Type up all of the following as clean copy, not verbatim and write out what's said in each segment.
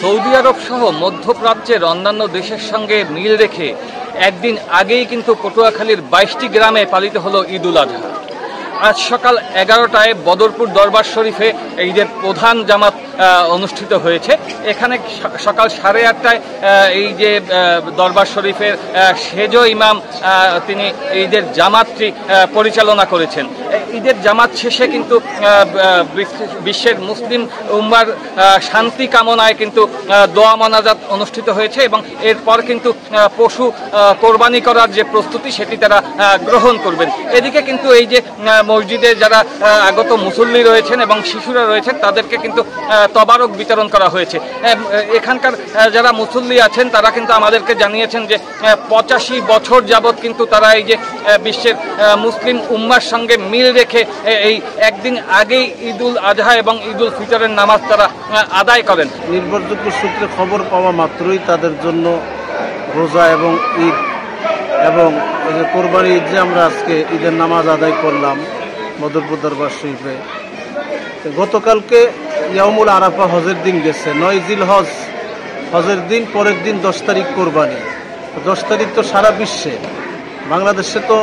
Saudi আরব সহ মধ্যপ্রাচ্যের অন্যান্য দেশের সঙ্গে মিল রেখে একদিন আগেই কিন্তু পটুয়াখালীর ২২টি গ্রামে পালিত হলো ঈদুল আজহা। আজ সকাল ১১টায় বদরপুর দরবার শরীফে ঈদের প্রধান জামাত অনুষ্ঠিত হয়েছে। এখানে সকাল ৮:৩০টায় এই যে দরবার শরীফের সেজ ইমাম তিনি ঈদের জামাতটি পরিচালনা করেছেন। ঈদের জামাত শেষে কিন্তু বিশ্বের মুসলিম উম্মার শান্তি কামনায় কিন্তু দোয়া মোনাজাত অনুষ্ঠিত হয়েছে এবং এরপর কিন্তু পশু কোরবানি করার যে প্রস্তুতি সেটি তারা গ্রহণ করবেন। এদিকে কিন্তু এই যে মসজিদে যারা আগত মুসল্লি রয়েছেন এবং শিশুরা রয়েছেন তাদেরকে কিন্তু তবারক বিতরণ করা হয়েছে। এখানকার যারা মুসল্লি আছেন তারা কিন্তু আমাদেরকে জানিয়েছেন যে ৮৫ বছর যাবৎ কিন্তু তারা এই যে বিশ্বের মুসলিম উম্মার সঙ্গে মিল রেখে এই একদিন আগেই ঈদুল আজহা এবং ঈদুল ফিতরের নামাজ তারা আদায় করেন। নির্ভরযোগ্য সূত্রে খবর পাওয়া মাত্রই তাদের জন্য রোজা এবং ঈদ এবং কোরবানি ঈদ যে আমরা আজকে ঈদের নামাজ আদায় করলাম বদরপুর দরবার শরীফে। গতকালকে ইয়াউমুল আরাফা হজের দিন গেছে, ৯ জিলহজ হজের দিন, পরের দিন ১০ তারিখ কোরবানি। ১০ তারিখ তো সারা বিশ্বে, বাংলাদেশে তো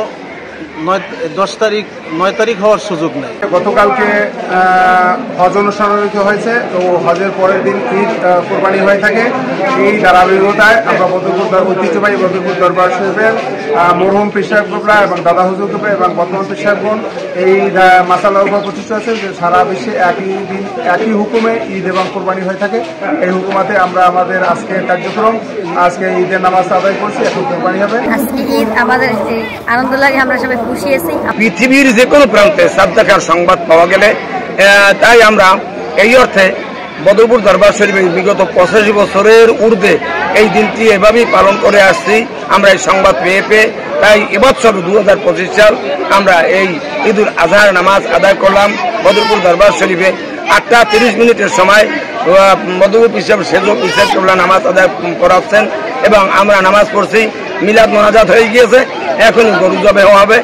৯ তারিখ হওয়ার সুযোগ নেই। গতকালকে হজ অনুষ্ঠিত হয়েছে, তো হজের পরের দিন ঈদ কোরবানি হয়ে থাকে। এই ধারাবাহিকতায় আমরা ঐতিহ্যবাহী বদরপুর দরবার শরীফের মরহুম পীর সাহেব কোবরা এবং দাদা হুজুর কোবরা এবং বর্তমান পীর সাহেবগণ এই মাসালার উপর প্রতিষ্ঠিত আছে যে সারা বিশ্বে একই হুকুমে ঈদ এবং কোরবানি হয়ে থাকে। এই হুকুমাতে আমরা আমাদের আজকের কার্যক্রম, আজকে ঈদের নামাজ আদায় করছি, এখন কোরবানি হবে। আজকে ঈদ আমাদের আনন্দ লাগে, আমরা সবাই খুশি আছি। পৃথিবীর যে কোনো প্রান্তে সাবধাকার সংবাদ পাওয়া গেলে তাই আমরা এই অর্থে বদরপুর দরবার শরীফে বিগত ৮৫ বছরের ঊর্ধ্বে এই দিনটি এভাবেই পালন করে আসছি। আমরা এই সংবাদ পেয়ে তাই এবছর ২০২৫ সাল আমরা এই ঈদুল আজহার নামাজ আদায় করলাম বদরপুর দরবার শরীফে। ৮টা ৩০ মিনিটের সময় বদরপুর পীর সাহেব সেজ পীর সাহেব কোবরা নামাজ আদায় করাচ্ছেন এবং আমরা নামাজ পড়ছি। মিলাদ মোনাজাত হয়ে গিয়েছে, এখন গরু জবাই হবে।